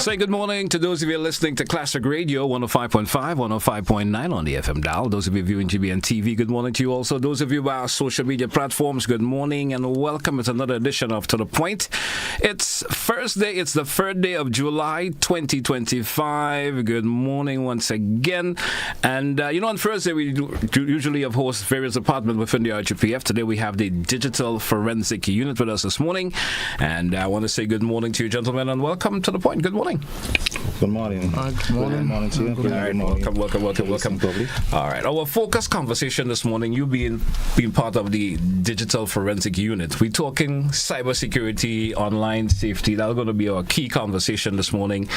Say good morning to those of you listening to Classic Radio 105.5, 105.9 on the FM dial. Those of you viewing GBN TV, good morning to you also. Those of you by our social media platforms, good morning and welcome. It's another edition of To The Point. It's Thursday. It's the 3rd day of July 2025. Good morning once again. And, on Thursday we usually have host various departments within the RGPF. Today we have the Digital Forensic Unit with us this morning. And I want to say good morning to you, gentlemen, and welcome to The Point. Good morning. Good morning. Good morning. Good morning to you. All right, welcome. All right, our focus conversation this morning, you being part of the Digital Forensic Unit. We're talking cybersecurity, online safety. That's going to be our key conversation this morning.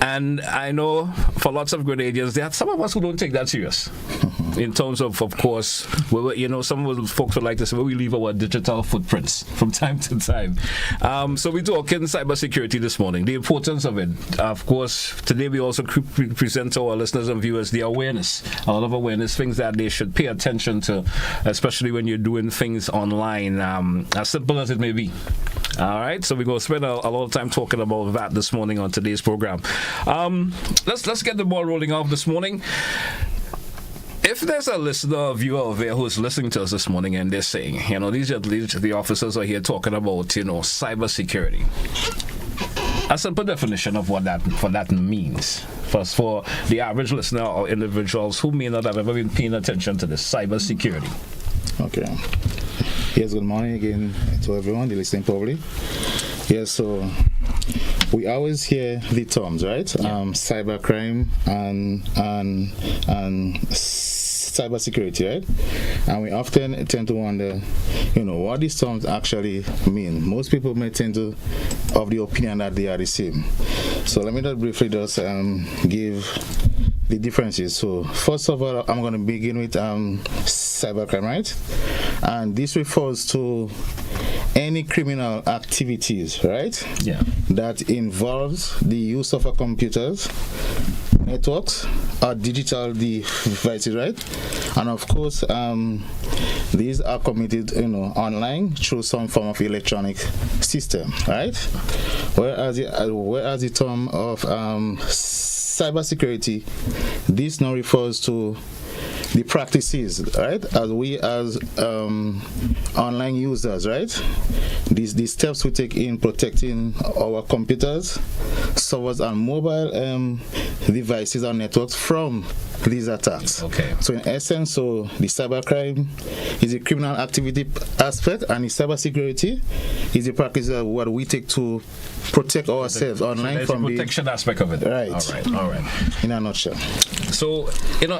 And I know for lots of Grenadians, there are some of us who don't take that serious. In terms of course, some of the folks would like to say, we leave our digital footprints from time to time. So we're talking cybersecurity this morning, the importance of it. Of course, today we also present to our listeners and viewers the awareness, a lot of awareness, things that they should pay attention to, especially when you're doing things online, as simple as it may be. All right, so we're going to spend a lot of time talking about that this morning on today's program. Let's get the ball rolling off this morning. If there's a listener or viewer over there who's listening to us this morning and they're saying, the officers are here talking about, cybersecurity. A simple definition of what that means. First, for the average listener or individuals who may not have ever been paying attention to this cybersecurity. Okay. Yes, good morning again to everyone, the listening probably. Yes, so we always hear the terms, right? Yeah. Cybercrime and cybersecurity, right? And we often tend to wonder, what these terms actually mean. Most people may tend to have the opinion that they are the same. So let me just briefly give the differences. So first of all, I'm going to begin with cybercrime, right? And this refers to any criminal activities, right? Yeah. That involves the use of a computers, networks, or digital devices, right? And of course, these are committed, online through some form of electronic system, right? Whereas the term of cybersecurity, this now refers to the practices, right? As we as online users, right? These steps we take in protecting our computers, servers, and mobile devices and networks from these attacks. Okay. So in essence, the cybercrime is a criminal activity aspect, and the cybersecurity is the practice of what we take to protect ourselves online from the protection aspect of it. Right. All right. In a nutshell. So, in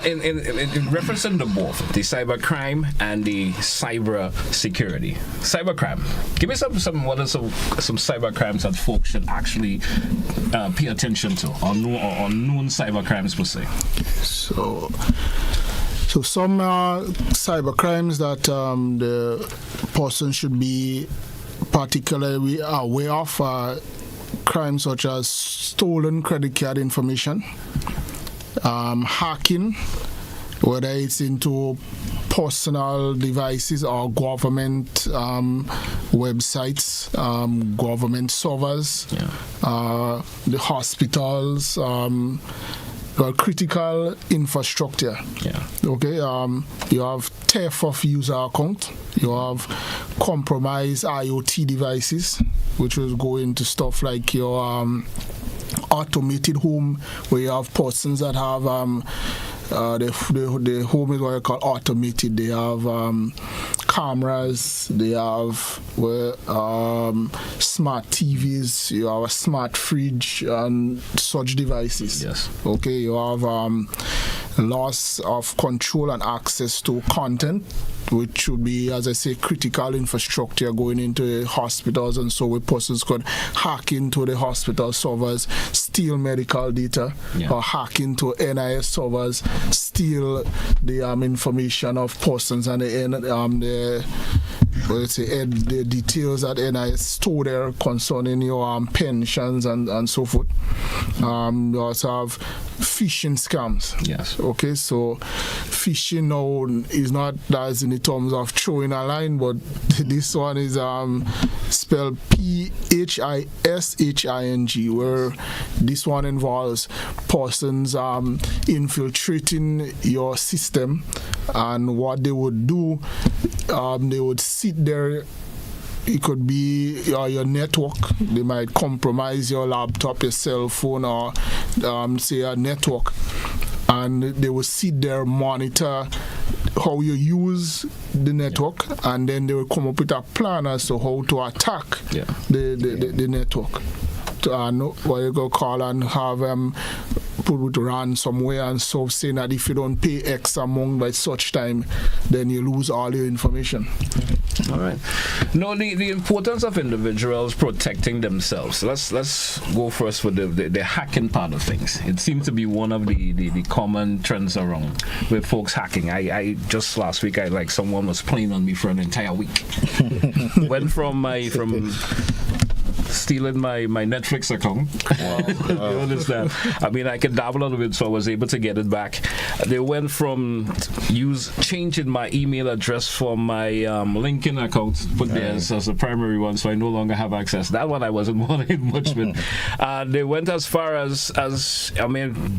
referencing the both, the cybercrime and the cyber security. Cybercrime. Give me some cybercrimes that folks should actually pay attention to, or known cybercrimes per se. So some cybercrimes that the person should be particularly aware of are crimes such as stolen credit card information, hacking, whether it's into personal devices or government websites, government servers, the hospitals, critical infrastructure. Yeah. Okay. You have theft of user account. You have compromised IoT devices, which will go into stuff like your automated home, where you have persons that have the home is what I call automated. They have cameras, they have smart TVs, you have a smart fridge and such devices. Yes. Okay, you have loss of control and access to content, which would be, as I say, critical infrastructure going into hospitals, and so where persons could hack into the hospital servers, steal medical data, or hack into NIS servers, steal the information of persons and the let's say the details that NIS store there concerning your pensions and so forth. You also have phishing scams. Yes. Okay, so phishing now is not as in the terms of throwing a line, but this one is spelled PHISHING, where this one involves persons infiltrating your system, and what they would do, they would sit there. It could be your network. They might compromise your laptop, your cell phone, or say a network, and they will sit there, monitor how you use the network, and then they will come up with a plan as to how to attack the network. What you go call and have put it ransomware and so, saying that if you don't pay X amount by such time, then you lose all your information. All right. No, the importance of individuals protecting themselves. Let's go first with the hacking part of things. It seems to be one of the common trends around with folks hacking. I just last week, someone was playing on me for an entire week. Went from stealing my Netflix account. Wow. You understand? I mean, I can dabble a little bit, so I was able to get it back. They went from changing my email address from my LinkedIn account, put there as a primary one, so I no longer have access. That one I wasn't bothering much with. They went as far as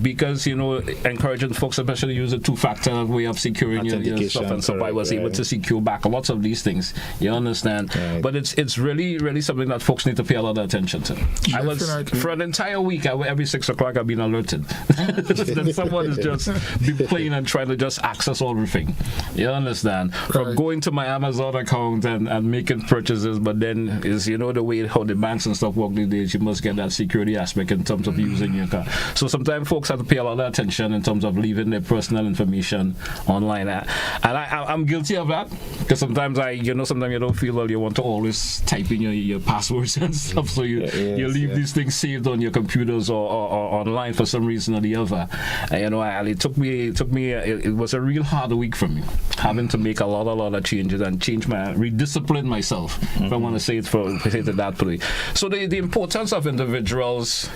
because encouraging folks, especially use a two-factor way of securing your stuff and stuff. I was able to secure back lots of these things. You understand? Right. But it's really, really something that folks need to pay a lot of attention to. I was for an entire week. Every 6 o'clock, I've been alerted that someone is just been playing and trying to just access everything. You understand? From going to my Amazon account and making purchases, but then is the way how the banks and stuff work these days. You must get that security aspect in terms of using your car. So sometimes folks have to pay a lot of attention in terms of leaving their personal information online. And I'm guilty of that, because sometimes sometimes you don't feel well. You want to always type in your passwords and stuff. So you leave these things saved on your computers or online for some reason or the other. And it took me. It was a real hard week for me, having to make a lot of changes and rediscipline myself. If I want to say it that way. So the importance of individuals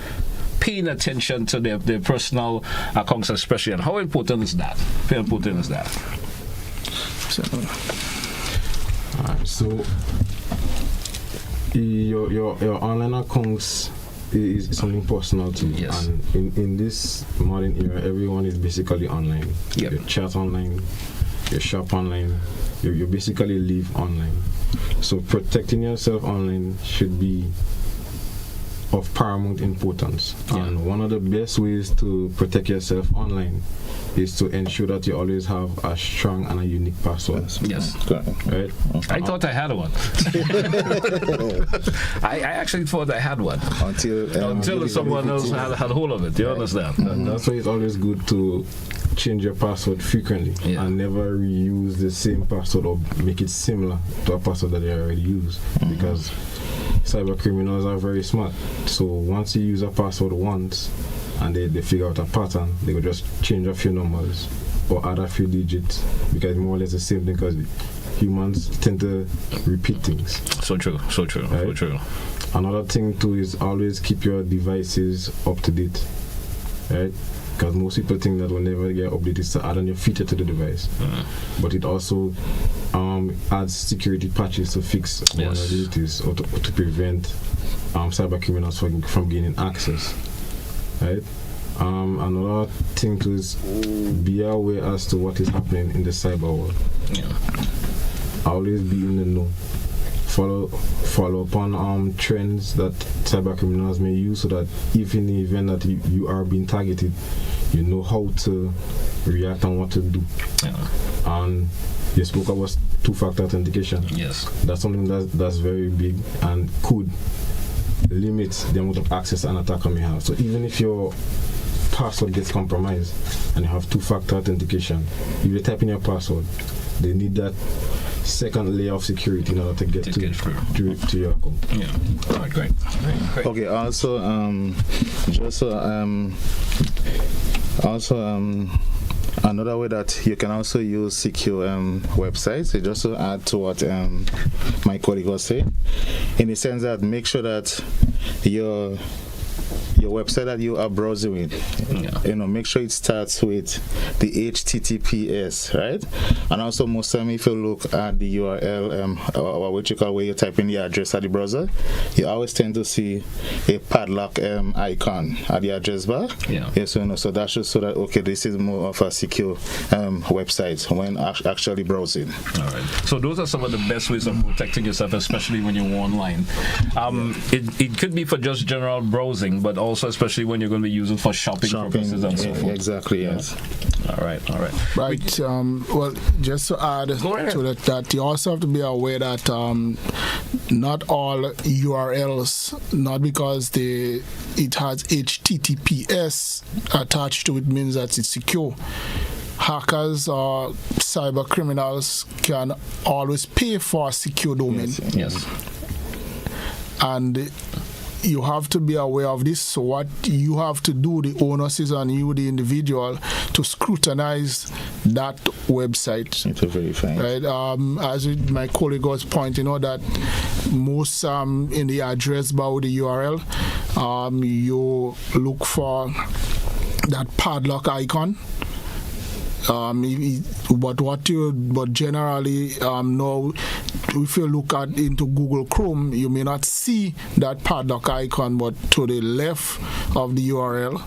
paying attention to their personal accounts, especially, and how important is that? How important is that? So your online accounts is something personal to you. Yes. And in this modern era, everyone is basically online. Yep. You chat online, you shop online, you basically live online. So protecting yourself online should be of paramount importance. Yeah. And one of the best ways to protect yourself online is to ensure that you always have a strong and a unique password. Yes. Right? I thought I had one. I actually thought I had one until someone else had hold of it. You understand? That's why it's always good to change your password frequently and never reuse the same password or make it similar to a password that you already use, because cyber criminals are very smart. So once you use a password once and they figure out a pattern, they will just change a few numbers or add a few digits, because it's more or less the same thing, because humans tend to repeat things. So true. Right? So true. Another thing too is always keep your devices up to date, right? Because most people think that whenever you get updated, it's to add a new feature to the device. But it also adds security patches to fix vulnerabilities or to prevent cyber criminals from gaining access. Right? Another thing too is be aware as to what is happening in the cyber world. Always be in the know. Follow upon trends that cyber criminals may use, so that if in the event that you are being targeted, you know how to react and what to do. And you spoke about two-factor authentication. Yes. That's something that's very big and could limit the amount of access an attacker may have. So even if your password gets compromised and you have two-factor authentication, if you type in your password, they need that second layer of security in order to get to your account. Yeah. All right, great. Okay. Another way that you can also use secure websites, so just to add to what my colleague was saying, in the sense that make sure that your website that you are browsing with, make sure it starts with the HTTPS, right? And also most time if you look at the URL or what you call where you type in the address at the browser, you always tend to see a padlock icon at the address bar. Yes, so that shows so that this is more of a secure website when actually browsing. All right. So those are some of the best ways of protecting yourself, especially when you're online. It could be for just general browsing, but also especially when you're going to be using for shopping purposes and so forth. Exactly, yes. All right. Right. Well, just to add to that you also have to be aware that not all URLs, not because it has HTTPS attached to it, means that it's secure. Hackers or cyber criminals can always pay for a secure domain. Yes. And you have to be aware of this. So what you have to do, the onus is on you, the individual, to scrutinize that website. To verify. Right. As my colleague was pointing out, that most in the address bar with the URL, you look for that padlock icon. But generally now, if you look into Google Chrome, you may not see that padlock icon, but to the left of the URL,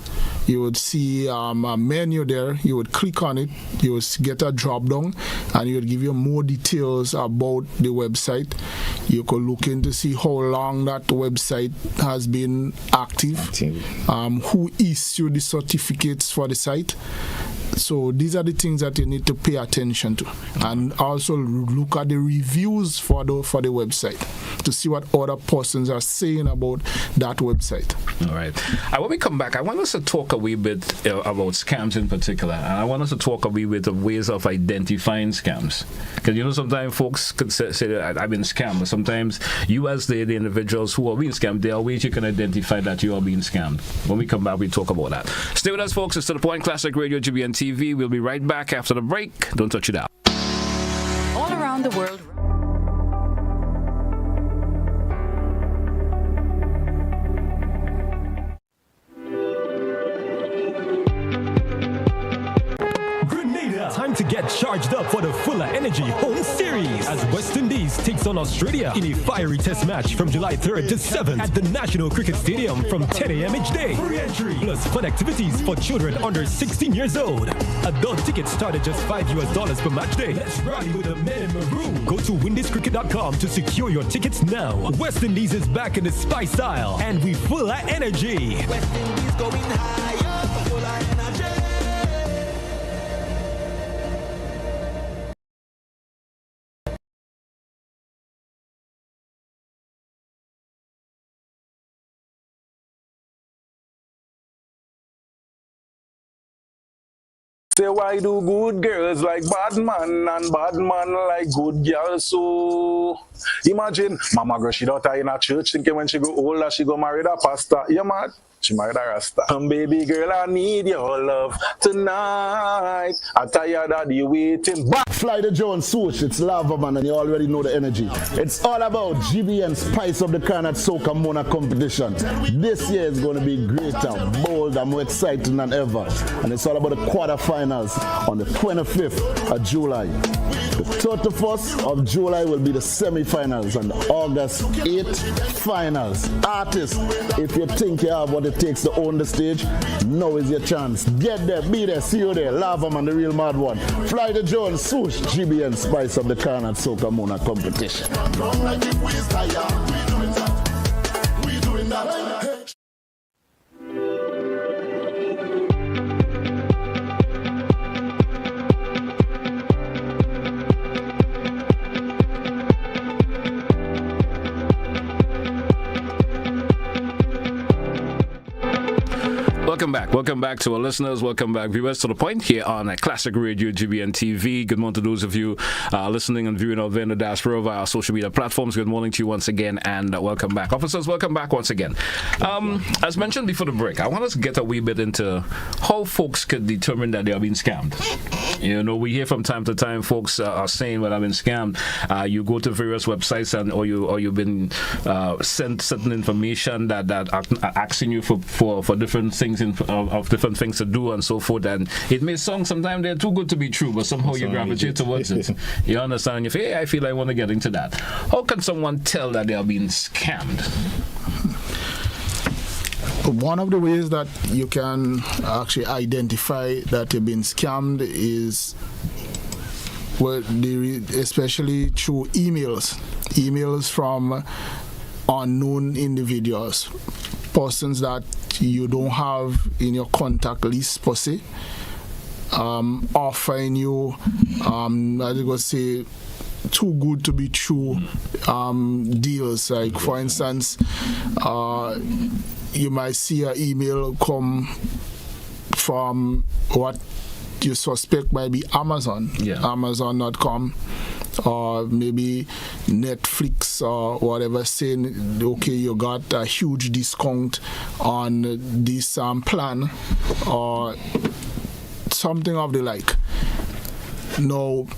you would see a menu there. You would click on it, you would get a drop down, and it would give you more details about the website. You could look in to see how long that website has been active. Who issued the certificates for the site. So these are the things that you need to pay attention to, and also look at the reviews for the website to see what other persons are saying about that website. All right. When we come back, I want us to talk a wee bit about scams in particular, and I want us to talk a wee bit of ways of identifying scams. Because sometimes folks could say that I've been scammed, but sometimes you as the individuals who are being scammed, there are ways you can identify that you are being scammed. When we come back, we talk about that. Stay with us, folks. It's To The Point Classic Radio, GBN TV. We'll be right back after the break. Don't touch it out. All around the world. Time to get charged up for the Fuller Energy Home Series as West Indies takes on Australia in a fiery test match from July 3rd to 7th at the National Cricket Stadium from 10 a.m. each day. Free entry plus fun activities for children under 16 years old. Adult tickets start at just $5 per match day. Let's rally with the men in maroon. Go to windiescricket.com to secure your tickets now. West Indies is back in the spice aisle, and we Fuller Energy. West Indies going higher, Fuller Energy. Say why do good girls like bad man and bad man like good girls? So imagine mama girl, she don't tie in a church thinking when she go older she go marry a pastor. Yeah man, she married a rasta. And baby girl, I need your love tonight. I'm tired of the waiting. Fly the Jones swoosh, it's lava man, and you already know the energy. It's all about GBN Spice of the Carnat Soca Mona competition. This year is going to be greater, bolder, more exciting than ever. And it's all about the quarterfinals on the 25th of July. The 31st of July will be the semi-finals, and August 8th, finals. Artists, if you think you have what it takes to own the stage, now is your chance. Get there, be there, see you there. Lava man, the real mad one. Fly the Jones, swoosh, GBN Spice of the Carnat Soca Mona competition. welcome back. Welcome back to our listeners. Welcome back, viewers, to The Point here on Classic Radio, GBN TV. Good morning to those of you listening and viewing out there in the diaspora via our social media platforms. Good morning to you once again, and welcome back. Officers, welcome back once again. As mentioned before the break, I want us to get a wee bit into how folks could determine that they are being scammed. You know, we hear from time to time folks are saying, well, I've been scammed. You go to various websites or you've been sent certain information that are asking you for different things of different things to do and so forth, and it may sound sometimes they're too good to be true, but somehow you gravitate towards it. You understand? You feel, hey, I feel I want to get into that. How can someone tell that they are being scammed? One of the ways that you can actually identify that you've been scammed is especially through emails from unknown individuals, persons that you don't have in your contact list per se, offering you, as you go say, too good to be true deals. Like, for instance, you might see an email come from what you suspect might be Amazon, Amazon.com, or maybe Netflix or whatever, saying, okay, you got a huge discount on this plan or something of the like. Now,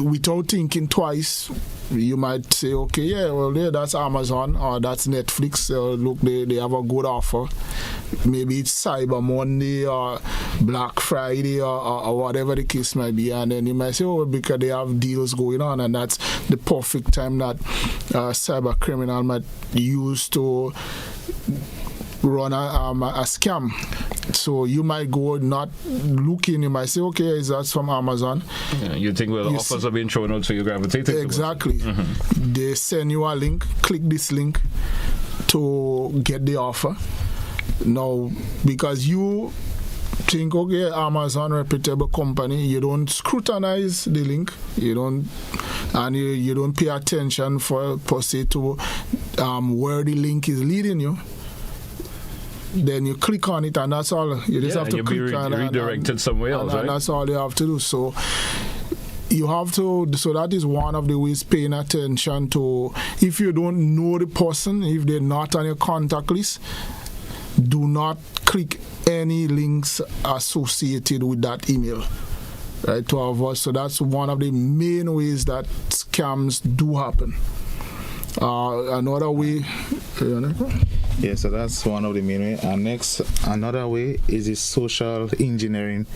without thinking twice, you might say, okay, yeah, well, yeah, that's Amazon or that's Netflix. Look, they have a good offer. Maybe it's Cyber Monday or Black Friday or whatever the case might be. And then you might say, oh, because they have deals going on, and that's the perfect time that cyber criminal might use to run a scam. So you might go not looking, you might say, okay, is that from Amazon? Yeah, you think, well, offers are being thrown out, so you gravitate to it. Exactly. Mm-hmm. They send you a link, click this link to get the offer. Now, because you think, okay, Amazon, reputable company, you don't scrutinize the link, you don't pay attention per se to where the link is leading you. Then you click on it, and that's all. You just have to click on it. Redirected somewhere else, right? And that's all you have to do. So you have to. So that is one of the ways, paying attention to. If you don't know the person, if they're not on your contact list, do not click any links associated with that email, right? To avoid. So that's one of the main ways that scams do happen. Another way. Yeah, so that's one of the main ways. And next, another way is the social engineering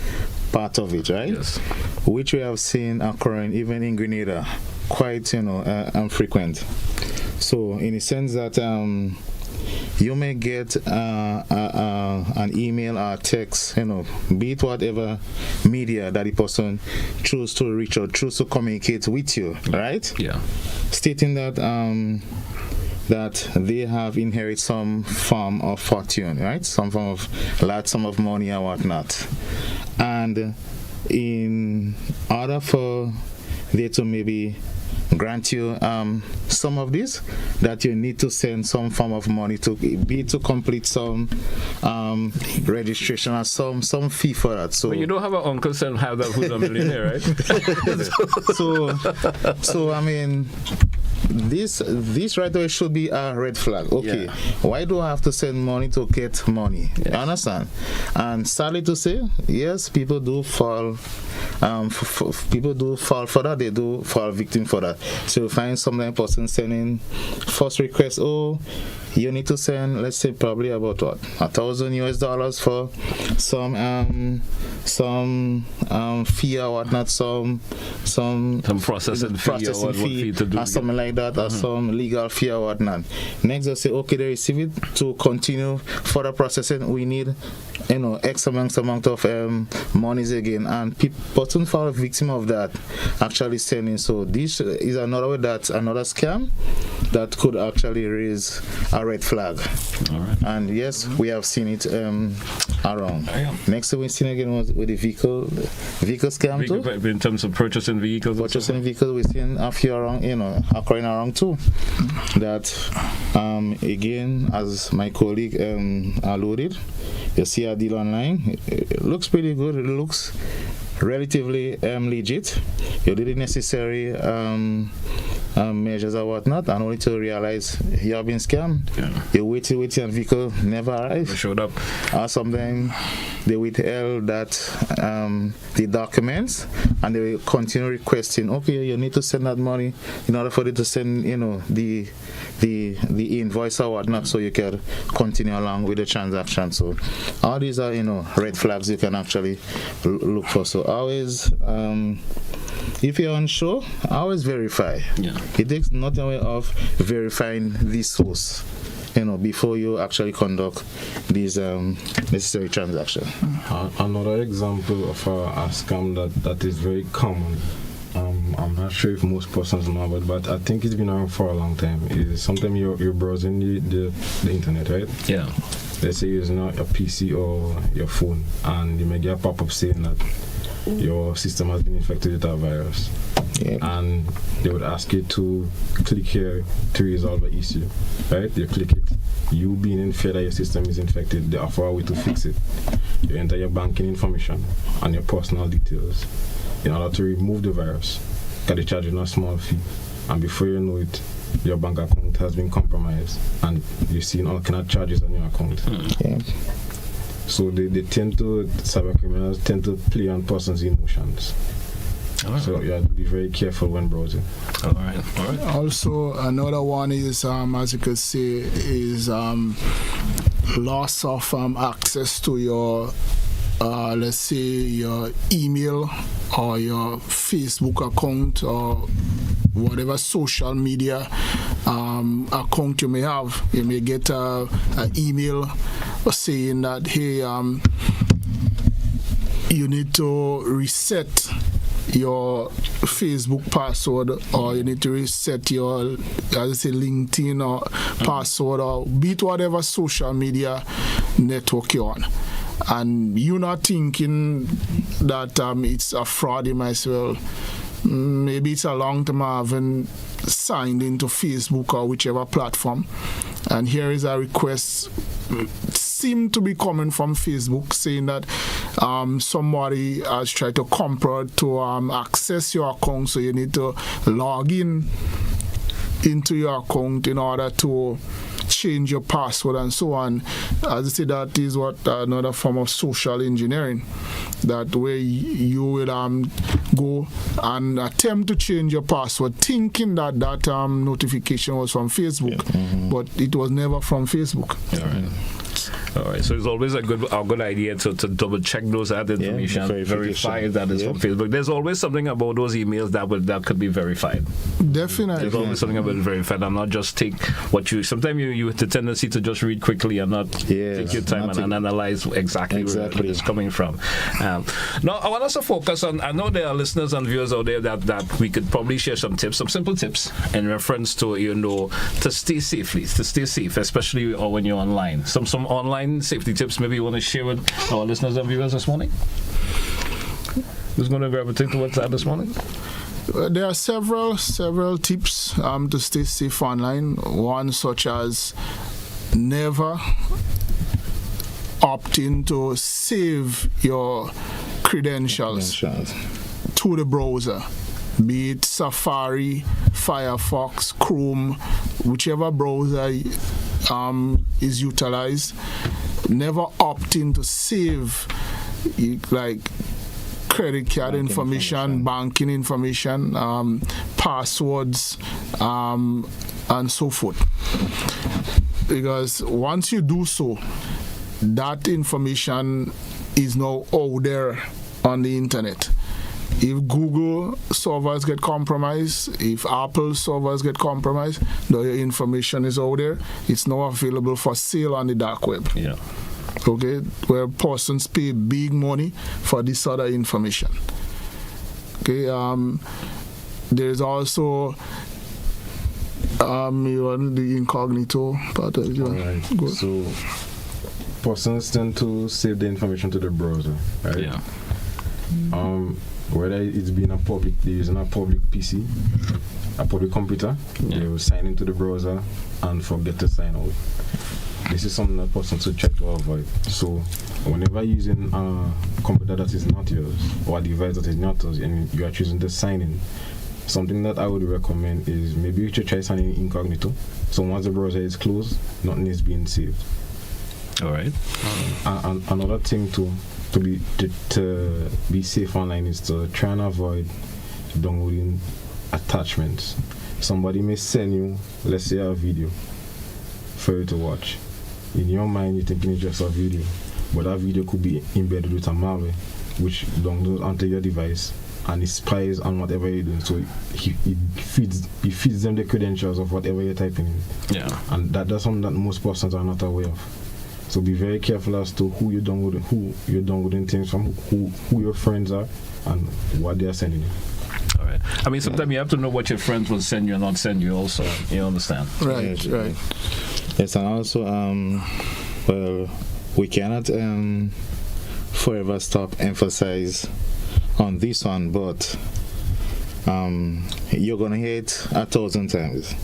part of it, right? Yes. Which we have seen occurring even in Grenada, quite, frequent. So, in the sense that you may get an email or text, be it whatever media that the person chooses to reach out, chooses to communicate with you, right? Yeah. Stating that that they have inherited some form of fortune, right? Some form of large sum of money or whatnot. And in order for they to maybe grant you some of this, that you need to send some form of money to complete some registration or some fee for that. So, but you don't have an uncle and have that who's a millionaire, right? so I mean, this right away should be a red flag. Okay, why do I have to send money to get money? Yes. You understand? And sadly to say, yes, people do fall. People do fall for that. They do fall victim for that. So you find some person sending first request. Oh, you need to send, let's say, probably about what, $1,000 for some fee or whatnot, some processing fee to do, or something like that, or some legal fee or whatnot. Next, they'll say, okay, they receive it. To continue further processing, we need X amount of monies again, and person fall victim of that actually sending. So this is another way, that's another scam that could actually raise a red flag. All right. And yes, we have seen it around. Next thing we seen again was with the vehicle scam too. In terms of purchasing vehicles. Purchasing vehicles, we seen a few around, occurring around too. That again, as my colleague alluded, you see a deal online. It looks pretty good. It looks relatively legit. You did the necessary measures or whatnot, and only to realize you have been scammed. You waited and vehicle never arrived. They showed up. Or sometimes they withheld that the documents, and they will continue requesting, okay, you need to send that money in order for you to send the invoice or whatnot, so you can continue along with the transaction. So all these are red flags you can actually look for. So always if you're unsure, always verify. It takes nothing away of verifying the source before you actually conduct these necessary transactions. Another example of a scam that is very common, I'm not sure if most persons know about, but I think it's been around for a long time, is sometimes you're browsing the internet, right? Yeah. Let's say you're using a PC or your phone, and you may get a pop-up saying that your system has been infected with a virus. And they would ask you to click here to resolve the issue, right? You click it. You being in fear that your system is infected, they offer a way to fix it. You enter your banking information and your personal details in order to remove the virus. Because they charge you a small fee, and before you know it, your bank account has been compromised, and you're seeing all kind of charges on your account. So cyber criminals tend to play on persons' emotions. So you have to be very careful when browsing. All right. Also, another one is, as you could say, is loss of access to your, let's say, your email or your Facebook account or whatever social media account you may have. You may get an email saying that, hey, you need to reset your Facebook password, or you need to reset your, as I say, LinkedIn or password, or be it whatever social media network you're on. And you're not thinking that it's a fraud. You might say, well, maybe it's a long time I haven't signed into Facebook or whichever platform, and here is a request seem to be coming from Facebook saying that somebody has tried to access your account, so you need to log into your account in order to change your password and so on. As I say, that is what another form of social engineering, that way you will go and attempt to change your password thinking that notification was from Facebook, but it was never from Facebook. All right, so it's always a good idea to double check those information, verify that it's from Facebook. There's always something about those emails that could be verified. Definitely. There's always something about it verified, and not just take what you. Sometimes you have the tendency to just read quickly and not take your time and analyze exactly where it's coming from. Now, I want us to focus on. I know there are listeners and viewers out there that we could probably share some simple tips in reference to to stay safe, especially when you're online. Some online safety tips maybe you want to share with our listeners and viewers this morning? Who's going to gravitate towards that this morning? There are several tips to stay safe online. One such as never opt in to save your credentials to the browser, be it Safari, Firefox, Chrome, whichever browser is utilized. Never opt in to save like credit card information, banking information, passwords, and so forth. Because once you do so, that information is now out there on the internet. If Google servers get compromised, if Apple servers get compromised, the information is out there. It's now available for sale on the dark web. Okay, where persons pay big money for this other information. Okay, there's also You want the incognito part of it? Alright. Good. So persons tend to save the information to the browser, right? Yeah. Whether it's being they're using a public PC, a public computer, they will sign into the browser and forget to sign out. This is something that persons should try to avoid. So whenever you're using a computer that is not yours or a device that is not yours and you are choosing to sign in, something that I would recommend is maybe you should try signing incognito. So once the browser is closed, nothing is being saved. All right. And another thing to be safe online is to try and avoid downloading attachments. Somebody may send you, let's say, a video for you to watch. In your mind, you're thinking it's just a video, but that video could be embedded with a malware, which downloads onto your device and it spies on whatever you're doing. So it feeds them the credentials of whatever you're typing in. Yeah. And that's something that most persons are not aware of. So be very careful as to who you're downloading things from, who your friends are, and what they are sending you. All right. I mean, sometimes you have to know what your friends will send you and not send you also. You understand? Right. Yes, and also, well, we cannot forever stop emphasize on this one, but you're gonna hear it 1,000 times.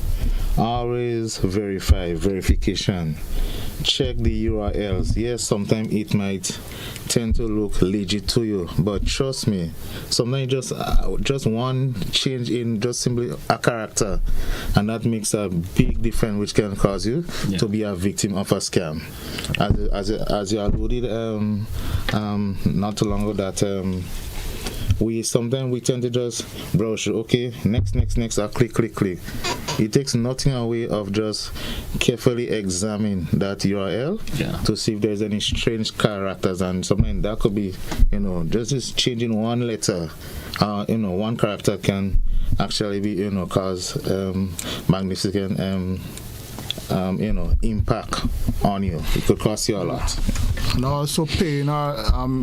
Always verification. Check the URLs. Yes, sometimes it might tend to look legit to you, but trust me, sometimes just one change in just simply a character, and that makes a big difference, which can cause you to be a victim of a scam. As you alluded not too long ago, that we tend to just browse, okay, next, or click. It takes nothing away of just carefully examine that URL to see if there's any strange characters, and something that could be, just changing one letter, one character can actually be, cause magnificent impact on you. It could cost you a lot. And also paying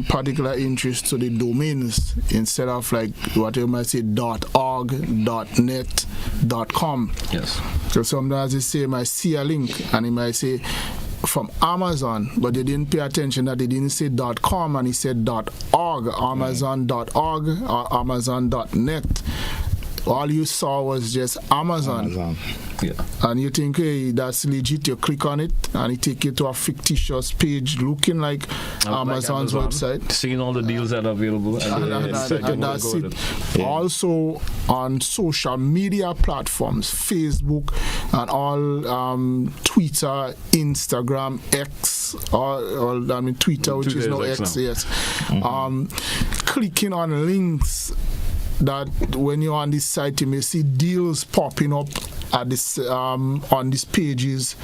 particular interest to the domains instead of like what you might say .org, .net, .com. Yes. So sometimes they say, might see a link and it might say from Amazon, but they didn't pay attention that they didn't say .com and he said .org, Amazon.org or Amazon.net. All you saw was just Amazon. Yeah. And you think, hey, that's legit. You click on it and it take you to a fictitious page looking like Amazon's website. Seeing all the deals that are available. And that's it. Yeah. Also on social media platforms, Facebook and all, Twitter, Instagram, X, or Twitter, which is now X, yes. Clicking on links that when you're on this site, you may see deals popping up at this on these pages,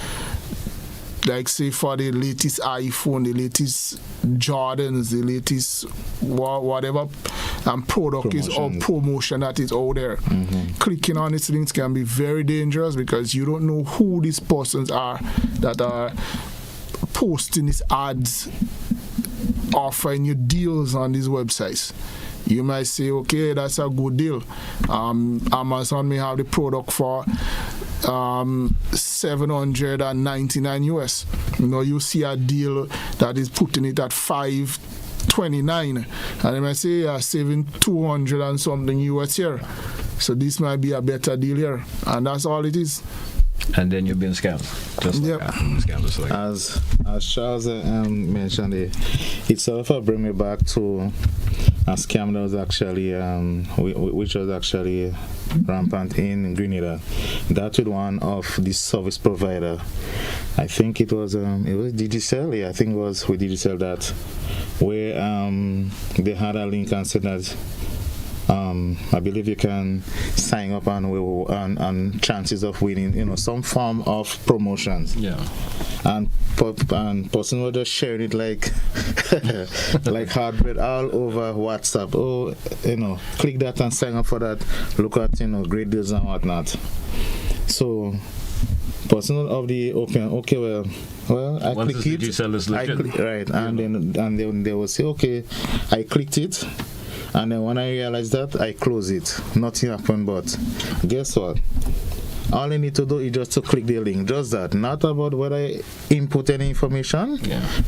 like say for the latest iPhone, the latest Jordans, the latest whatever product is or promotion that is out there. Clicking on these links can be very dangerous because you don't know who these persons are that are posting these ads, offering you deals on these websites. You might say, okay, that's a good deal. Amazon may have the product for $799 US. You see a deal that is putting it at $529, and they might say you're saving 200 and something US here. So this might be a better deal here, and that's all it is. And then you've been scammed. Just like that. Scammed just like as Charles mentioned, it sort of bring me back to a scam that was actually which was actually rampant in Grenada. That was one of the service provider. I think it was Digicel. Yeah, I think it was with Digicel that where they had a link and said that I believe you can sign up on chances of winning, some form of promotions. Yeah. And person were just sharing it like like hard bread all over WhatsApp. Oh, click that and sign up for that. Look at great deals and whatnot. So person of the opinion, okay, well, I click it. Right, and then they will say, okay, I clicked it. And then when I realized that, I closed it. Nothing happened, but guess what? All you need to do is just to click the link. Just that. Not about whether I input any information.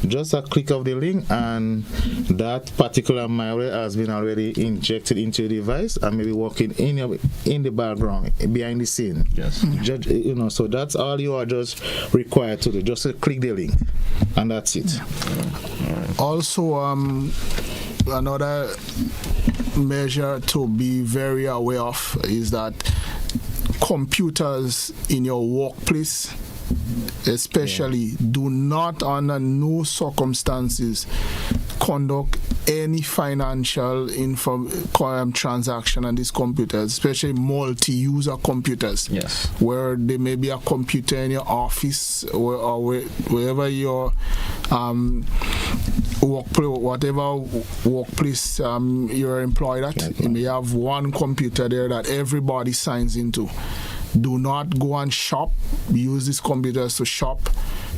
Just a click of the link, and that particular malware has been already injected into your device and maybe working in the background, behind the scene. Yes. Just, so that's all you are just required to do. Just to click the link, and that's it. Also, another measure to be very aware of is that computers in your workplace especially do not under no circumstances conduct any financial transaction on these computers, especially multi-user computers. Yes. Where there may be a computer in your office or wherever your whatever workplace you're employed at. You may have one computer there that everybody signs into. Do not go and shop. Use these computers to shop.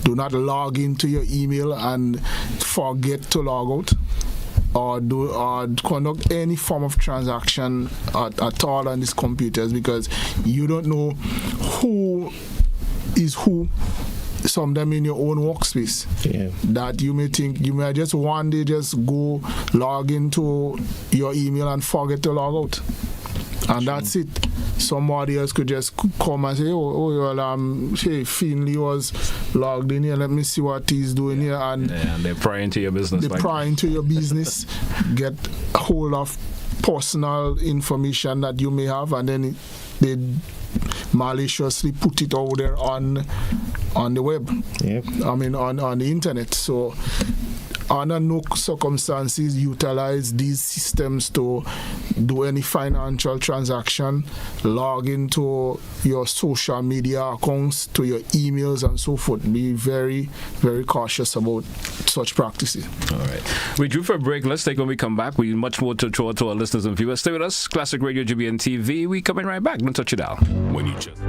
Do not log into your email and forget to log out, or conduct any form of transaction at all on these computers, because you don't know who is who. Some of them in your own workspace. That you may think you may just one day just go log into your email and forget to log out, and that's it. Somebody else could just come and say, hey, Finley was logged in here, let me see what he's doing here. And they're prying to your business. They're prying to your business, get hold of personal information that you may have, and then they maliciously put it over there on the web. I mean, on the internet. So under no circumstances utilize these systems to do any financial transaction, log into your social media accounts, to your emails and so forth. Be very, very cautious about such practices. All right. We're due for a break. Let's take when we come back. We much more to throw to our listeners and viewers. Stay with us. Classic Radio GBN TV. We coming right back. Don't touch it out. When you just...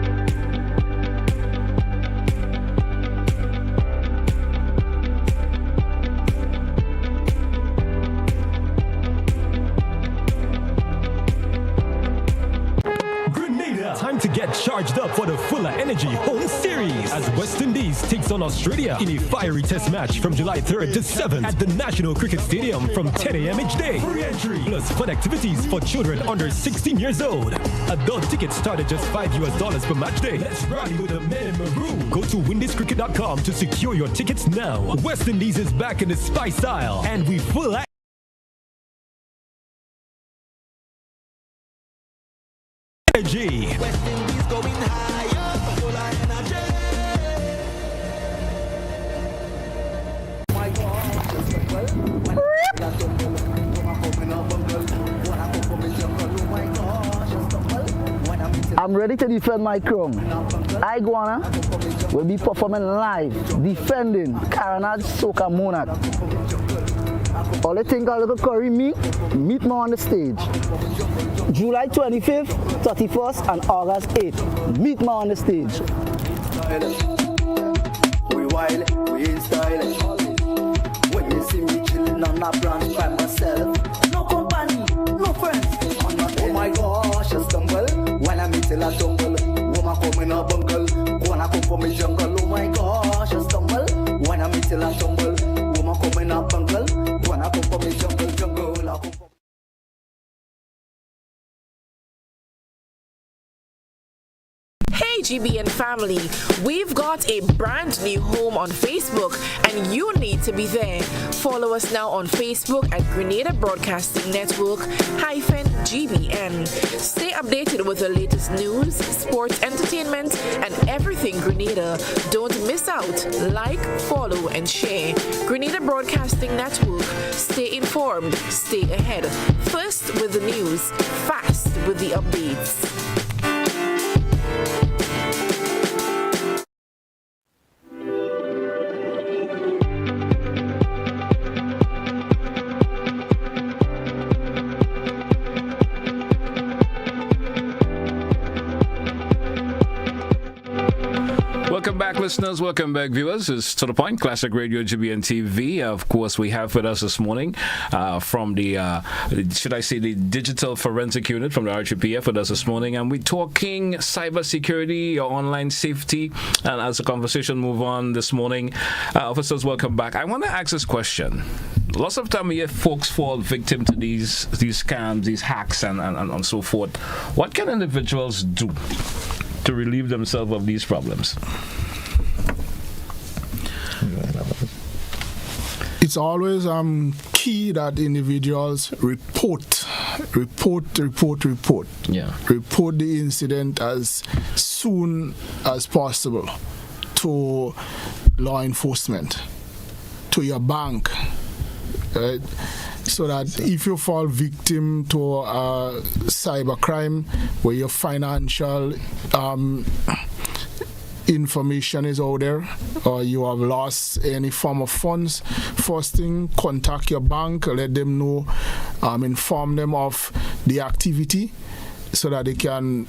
Time to get charged up for the Fuller Energy Home Series as West Indies takes on Australia in a fiery test match from July 3rd to 7th at the National Cricket Stadium from 10 a.m. each day. Free entry plus fun activities for children under 16 years old. Adult tickets start at just $5 per match day. Let's rally with the men in maroon. Go to windiscricket.com to secure your tickets now. West Indies is back in the spice aisle, and we full energy. West Indies going higher, full of energy. My God, just like well, when I I'm ready to defend my crown. Iguana will be performing live, defending Carnage Soca Monarch. All you think a little curry meet me on the stage. July 25th, 31st, and August 8th. Meet me on the stage. We wild, we in style. When you see me chilling on that branch by myself, no company, no friends. Oh my gosh, I stumble when I meet till I tumble. Woman coming up bungle, wanna come from the jungle. Oh my gosh, I stumble when I meet till I tumble. Woman coming up bungle, wanna come from the jungle. Hey GBN family, we've got a brand new home on Facebook and you need to be there. Follow us now on Facebook at Grenada Broadcasting Network -GBN. Stay updated with the latest news, sports, entertainment, and everything Grenada. Don't miss out. Like, follow, and share. Grenada Broadcasting Network. Stay informed, stay ahead. First with the news, fast with the updates. Welcome back, listeners. Welcome back, viewers. It's To The Point, Classic Radio, GBN TV. Of course, we have with us this morning from the, should I say, the Digital Forensic Unit from the RGPF with us this morning. And we're talking cybersecurity or online safety. And as the conversation move on this morning, officers, welcome back. I want to ask this question. Lots of time we hear folks fall victim to these scams, these hacks, and so forth. What can individuals do to relieve themselves of these problems? It's always key that individuals report. Yeah. Report the incident as soon as possible to law enforcement, to your bank, right? So that if you fall victim to cybercrime where your financial information is out there or you have lost any form of funds, first thing, contact your bank, let them know, inform them of the activity so that they can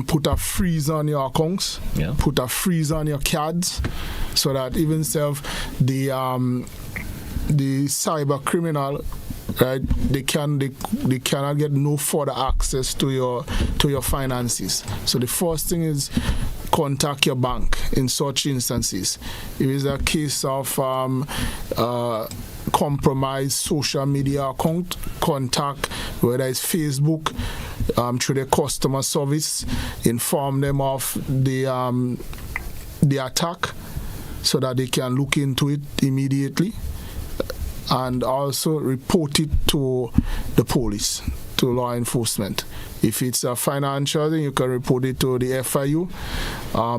put a freeze on your accounts, put a freeze on your cards, so that even the cyber criminal, right, they cannot get no further access to your finances. So the first thing is contact your bank in such instances. If it's a case of compromised social media account, contact whether it's Facebook through the customer service, inform them of the attack so that they can look into it immediately, and also report it to the police, to law enforcement. If it's a financial thing, you can report it to the FIU.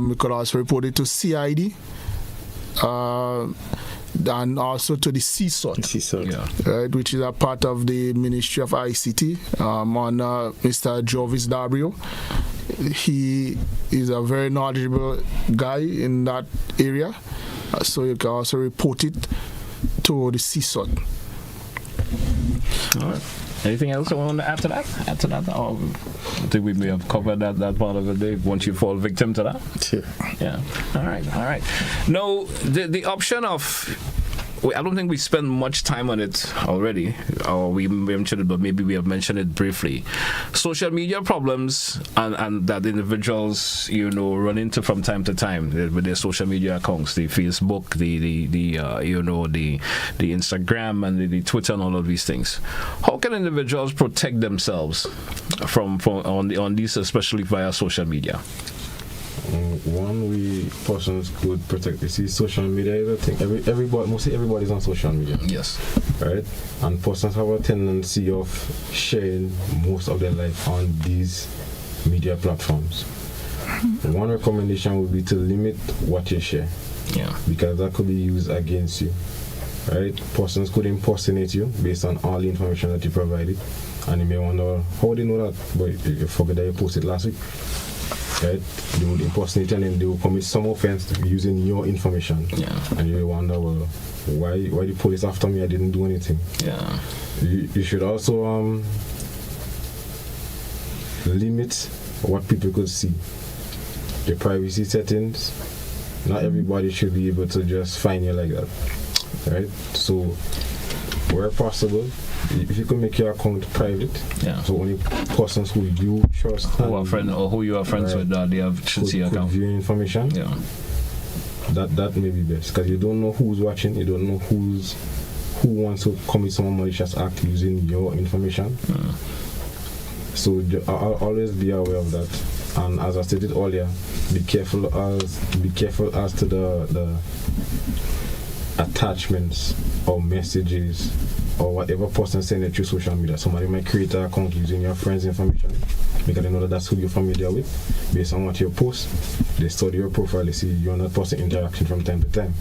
You could also report it to CID, and also to the CSOT, right, which is a part of the Ministry of ICT, on Mr. Jovis Dabrio. He is a very knowledgeable guy in that area, so you can also report it to the CSOT. All right. Anything else I want to add to that? I think we may have covered that part of the day once you fall victim to that. Sure. Yeah. All right. No, the option of, I don't think we spend much time on it already, or we mentioned it, but maybe we have mentioned it briefly. Social media problems and that individuals, run into from time to time with their social media accounts, the Facebook, the Instagram, and the Twitter, and all of these things. How can individuals protect themselves from on these, especially via social media? One way persons could protect. You see, social media is a thing. Mostly everybody's on social media. Yes. Right? And persons have a tendency of sharing most of their life on these media platforms. One recommendation would be to limit what you share. Yeah. Because that could be used against you. Right? Persons could impersonate you based on all the information that you provided. And you may wonder, how do you know that? But you forget that you posted last week. Right? They would impersonate and then they will commit some offense using your information. Yeah. And you wonder, well, why the police after me? I didn't do anything. Yeah. You should also limit what people could see. The privacy settings. Not everybody should be able to just find you like that. Right? So where possible, if you can make your account private, so only persons who you trust who you are friends with, they should see your account. View information. Yeah. That may be best, because you don't know who's watching, you don't know who wants to commit some malicious act using your information. So I'll always be aware of that. And as I stated earlier, be careful as to the attachments or messages or whatever person send it through social media. Somebody might create an account using your friend's information because they know that that's who you're familiar with. Based on what you post, they study your profile, they see you and that person interaction from time to time.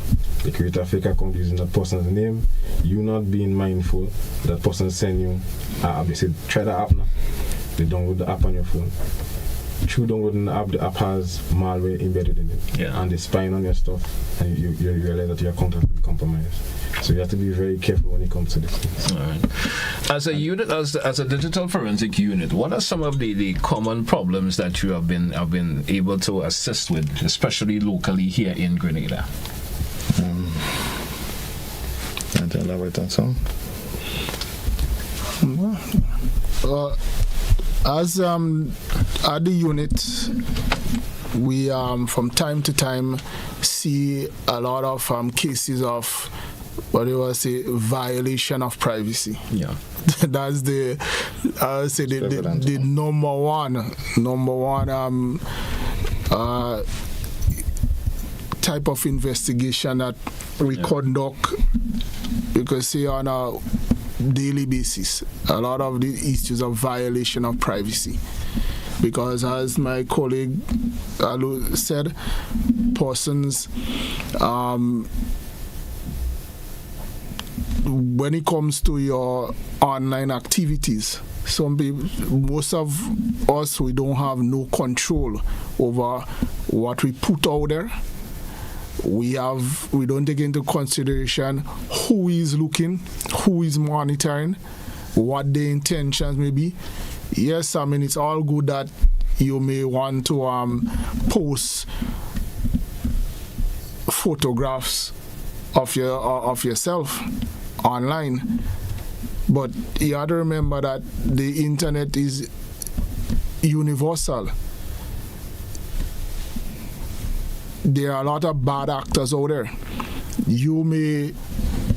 They create a fake account using that person's name, you not being mindful, that person send you, they say, try the app now. They download the app on your phone. Through downloading the app has malware embedded in it. Yeah. And they're spying on your stuff, and you realize that your account has been compromised. So you have to be very careful when it comes to this thing. All right. As a unit, as a digital forensic unit, what are some of the common problems that you have been able to assist with, especially locally here in Grenada? Can you elaborate on some? As at the unit, we from time to time see a lot of cases of what you will say violation of privacy. Yeah, that's the the number one type of investigation that we conduct, because say on a daily basis, a lot of the issues of violation of privacy. Because as my colleague Alu said, persons, when it comes to your online activities, most of us, we don't have no control over what we put out there. We don't take into consideration who is looking, who is monitoring, what the intentions may be. Yes, I mean, it's all good that you may want to post photographs of yourself online, but you have to remember that the internet is universal. There are a lot of bad actors out there. You may,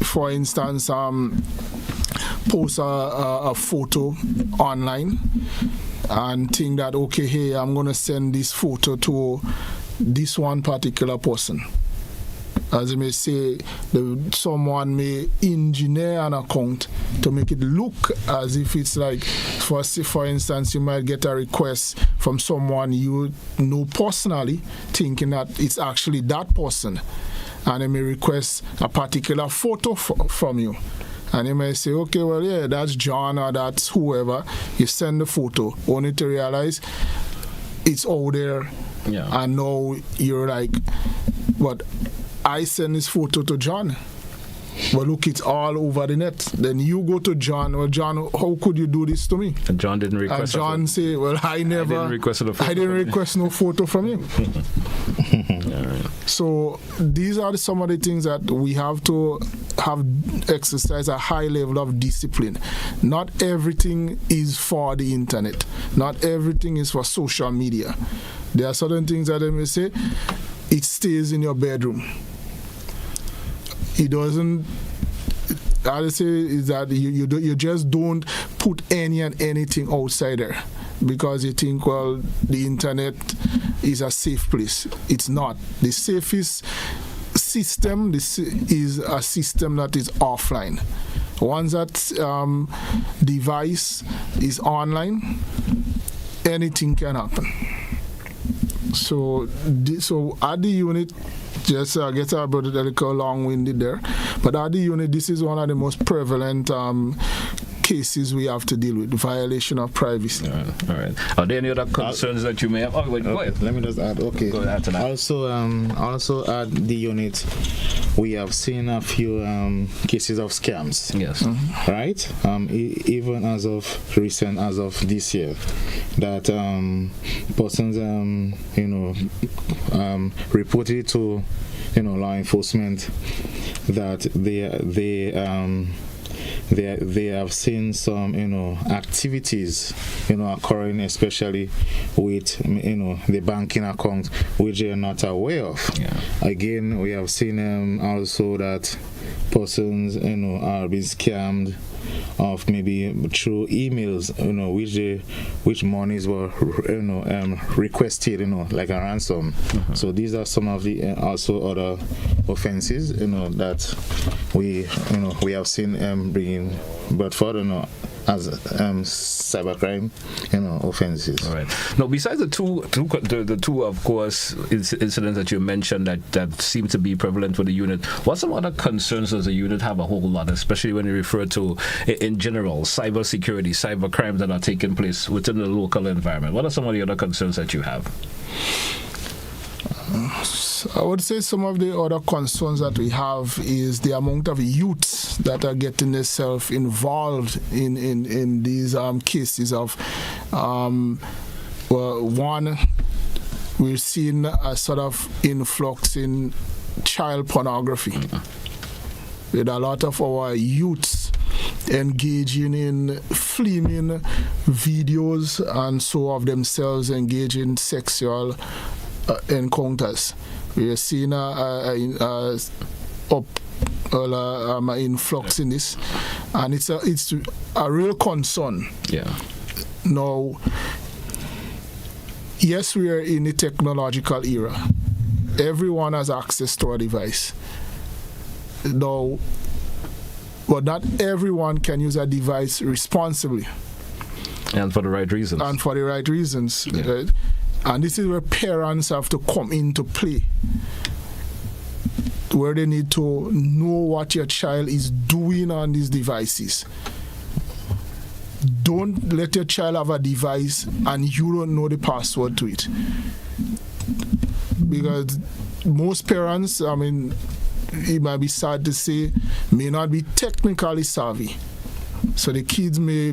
for instance, post a photo online and think that, okay, hey, I'm going to send this photo to this one particular person. As you may say, someone may engineer an account to make it look as if it's like, for instance, you might get a request from someone you know personally, thinking that it's actually that person, and they may request a particular photo from you. And you may say, okay, well, yeah, that's John or that's whoever. You send the photo, only to realize it's out there. Yeah. And now you're like, but I send this photo to John. But look, it's all over the net. Then you go to John. Well, John, how could you do this to me? And John didn't request. And John say, well, I didn't request no photo from you. Right. So these are some of the things that we have to exercise a high level of discipline. Not everything is for the internet. Not everything is for social media. There are certain things that they may say, it stays in your bedroom. It doesn't. I say is that you just don't put any and anything outside there because you think, well, the internet is a safe place. It's not. The safest system is a system that is offline. Once that device is online, anything can happen. So at the unit, just get about it a little long-winded there, but at the unit, this is one of the most prevalent cases we have to deal with, violation of privacy. All right. Are there any other concerns that you may have? Oh, wait, go ahead. Let me just add. Okay. Go ahead tonight. Also at the unit, we have seen a few cases of scams. Yes. Mm-hmm. Right. Even as of recent, as of this year, that persons reported to law enforcement that they have seen some activities occurring, especially with the banking account, which they are not aware of. Yeah. Again, we have seen also that persons are being scammed of maybe through emails, which monies were requested, like a ransom. Uh-huh. So these are some of the also other offenses, that we have seen being brought forward, as cybercrime, offenses. All right. Now, besides the two, of course, incidents that you mentioned that seem to be prevalent with the unit, what some other concerns does the unit have a whole lot, especially when you refer to, in general, cyber security, cyber crimes that are taking place within the local environment? What are some of the other concerns that you have? I would say some of the other concerns that we have is the amount of youths that are getting themselves involved in these cases of, one, we're seeing a sort of influx in child pornography. With a lot of our youths engaging in filming videos and so of themselves engaging in sexual encounters. We are seeing an influx in this, and it's a real concern. Yeah. Now, yes, we are in the technological era. Everyone has access to a device. Now, but not everyone can use a device responsibly. And for the right reasons. Yeah. Right? And this is where parents have to come into play, where they need to know what your child is doing on these devices. Don't let your child have a device and you don't know the password to it. Because most parents, I mean, it might be sad to say, may not be technically savvy. So the kids may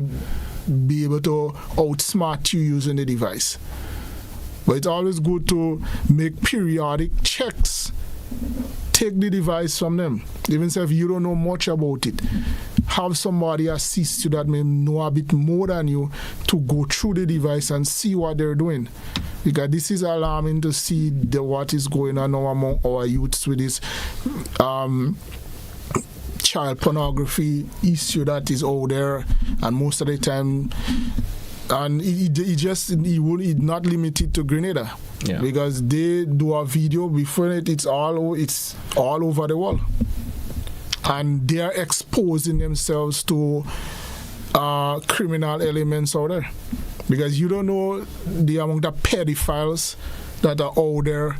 be able to outsmart you using the device. But it's always good to make periodic checks. Take the device from them. Even if you don't know much about it, have somebody assist you that may know a bit more than you to go through the device and see what they're doing. Because this is alarming to see what is going on now among our youths with this child pornography issue that is out there, and most of the time, and it not limited to Grenada. Yeah. Because they do a video before it's all over the world, and they are exposing themselves to criminal elements out there. Because you don't know the amount of pedophiles that are out there,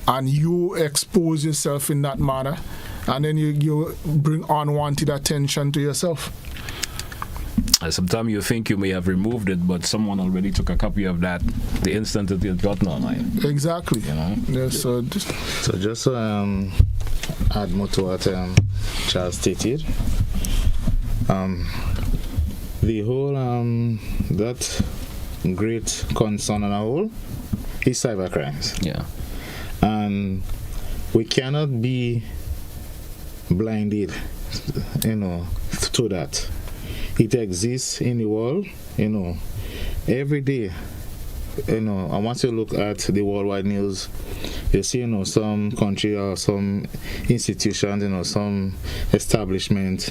and you expose yourself in that manner, and then you bring unwanted attention to yourself. Sometimes you think you may have removed it, but someone already took a copy of that the instant it got online. Exactly. You know? Yeah, so just to add more to what Charles stated, the whole that great concern on our whole is cybercrimes. Yeah. And we cannot be blinded, to that. It exists in the world, every day. And once you look at the worldwide news, you see, some country or some institutions, some establishment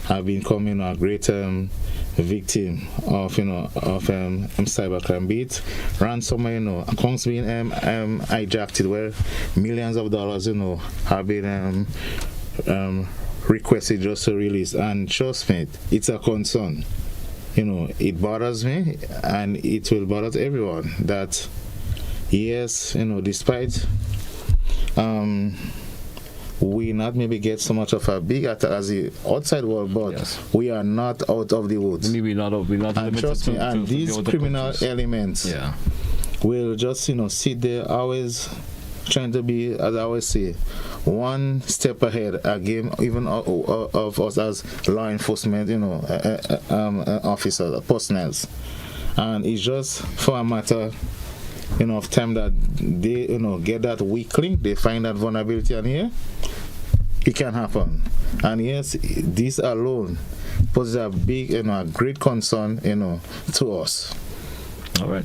have become, a great victim of cybercrime, be it ransomware, accounts being hijacked, where millions of dollars, have been requested just to release. And trust me, it's a concern. It bothers me, and it will bother everyone that, yes, despite we not maybe get so much of a big attack as the outside world, but yes, we are not out of the woods. We're not and trust me, and these criminal elements will just, sit there always trying to be, as I always say, one step ahead again, even of us as law enforcement, officers, personnel. And it's just for a matter, of time that they, get that weak link, they find that vulnerability, and here, it can happen. And yes, this alone poses a big, a great concern, to us. All right.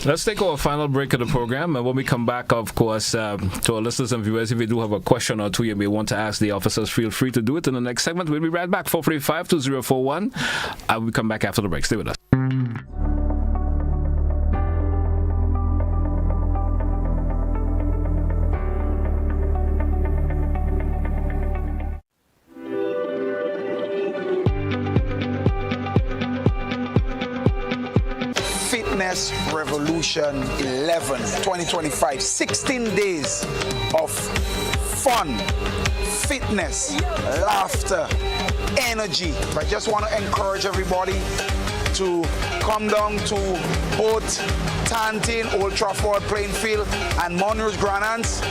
Let's take our final break of the program, and when we come back, of course, to our listeners and viewers, if you do have a question or two you may want to ask the officers, feel free to do it in the next segment. We'll be right back. 435-2041. I will come back after the break. Stay with us. Revolution 11 2025, 16 days of fun, fitness, laughter, energy. I just want to encourage everybody to come down to both Tantin, Old Trafford playing field, and Monroe's Granans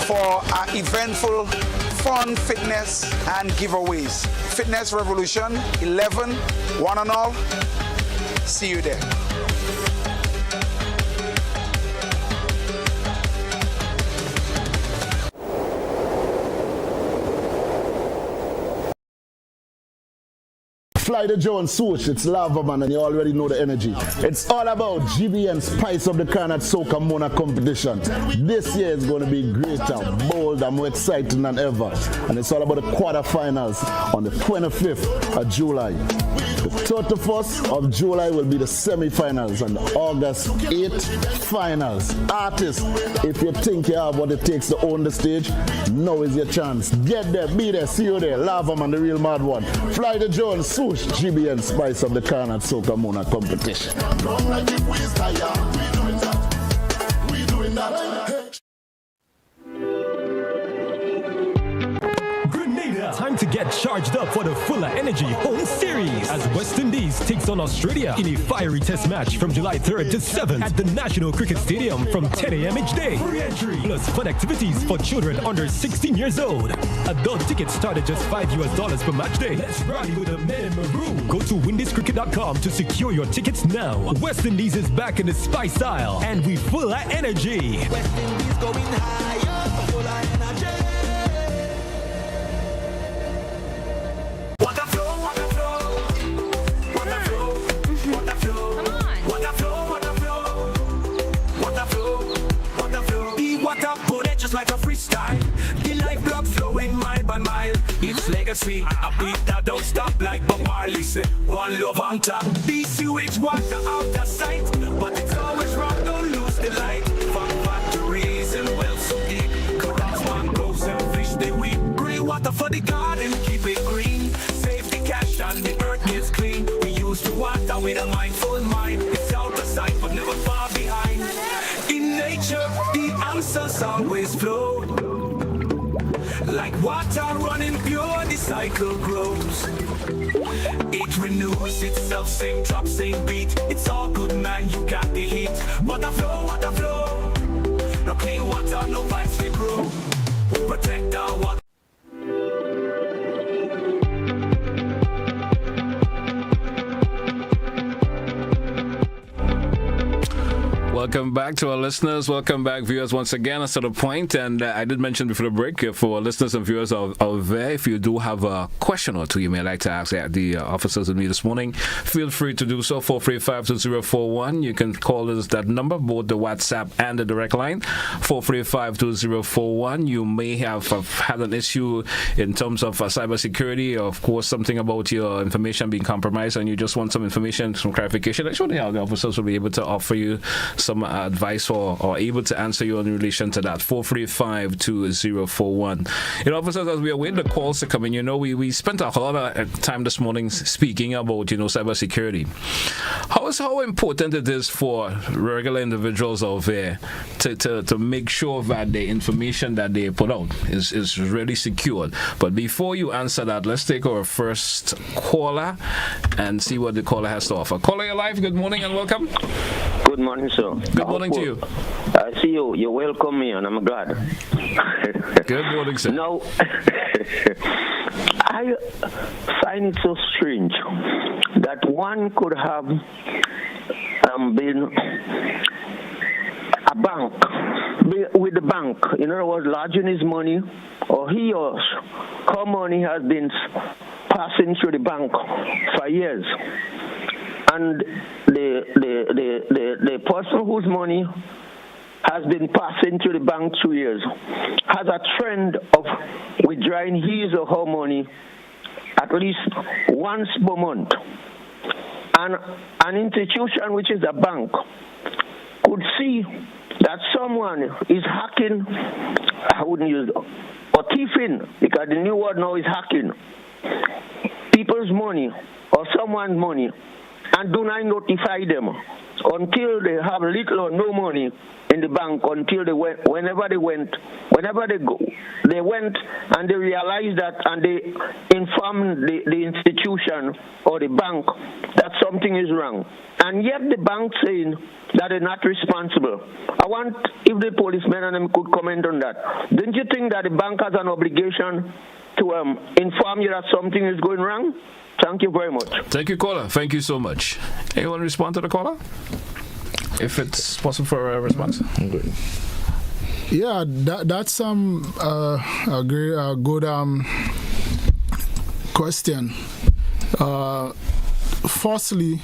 for an eventful, fun fitness and giveaways. Fitness Revolution 11, one and all. See you there. Fly the Jones swoosh, it's lava man, and you already know the energy. It's all about GBN Spice of the Carnat Soca Mona competition. This year is going to be greater, bolder, more exciting than ever. And it's all about the quarterfinals on the 25th of July. The 31st of July will be the semi-finals and the August 8th finals. Artists, if you think you have what it takes to own the stage, now is your chance. Get there, be there, see you there. Lava man, the real mad one. Fly the Jones swoosh. GBN Spice of the Carnat Soca Mona competition. Time to get charged up for the Fuller Energy Home Series as West Indies takes on Australia in a fiery test match from July 3rd to 7th at the National Cricket Stadium from 10 a.m. each day. Free entry plus fun activities for children under 16 years old. Adult tickets start at just $5 per match day. Let's rally with the men in maroon. Go to windiescricket.com to secure your tickets now. West Indies is back in the spice aisle and we Fuller Energy. West Indies going higher, Fuller Energy. Like a freestyle, the life block flowing mile by mile. It's legacy, a beat that don't stop like Bob Marley said. One love on top, DCH water out of sight, but it's always wrong, don't lose the light. From factories and wells so deep, corals, mangroves and fish they weep. Green water for the garden, keep it green. Save the cash and the earth gets clean. We used to water with a mindful mind. It's out of sight but never far behind. In nature, the answers always flow. Like water running pure, the cycle grows. It renews itself, same drop, same beat. It's all good, man, you got the heat. Water flow. No clean water, no pipes they grow. We protect our water. Welcome back to our listeners. Welcome back, viewers, once again. That's to the point. And I did mention before the break, for listeners and viewers out there, if you do have a question or two you may like to ask the officers with me this morning, feel free to do so. 435-2041. You can call us that number, both the WhatsApp and the direct line, 435-2041. You may have had an issue in terms of cybersecurity, or of course, something about your information being compromised, and you just want some information, some clarification. Actually, the officers will be able to offer you some advice or able to answer you in relation to that. 435-2041. Officers, as we are waiting the calls to come in, we spent a lot of time this morning speaking about, cybersecurity. How important it is for regular individuals out there to make sure that the information that they put out is really secured. But before you answer that, let's take our first caller and see what the caller has to offer. Caller, you're live. Good morning and welcome. Good morning, sir. Good morning to you. I see you. You welcome me, and I'm glad. Good morning, sir. Now, I find it so strange that one could have been a bank with the bank. In other words, lodging his money, or he or her money has been passing through the bank for years. And the person whose money has been passing to the bank 2 years has a trend of withdrawing his or her money at least once per month. And an institution, which is a bank, could see that someone is hacking, I wouldn't use, or thieving, because the new word now is hacking, people's money or someone's money, and do not notify them until they have little or no money in the bank, until they went, whenever they went and they realized that, and they informed the institution or the bank that something is wrong. And yet the bank saying that they're not responsible. I want if the policemen and them could comment on that. Don't you think that the bank has an obligation to inform you that something is going wrong? Thank you very much. Thank you, caller. Thank you so much. Anyone respond to the caller? If it's possible for a response. Good. Yeah, that's a good question. Firstly,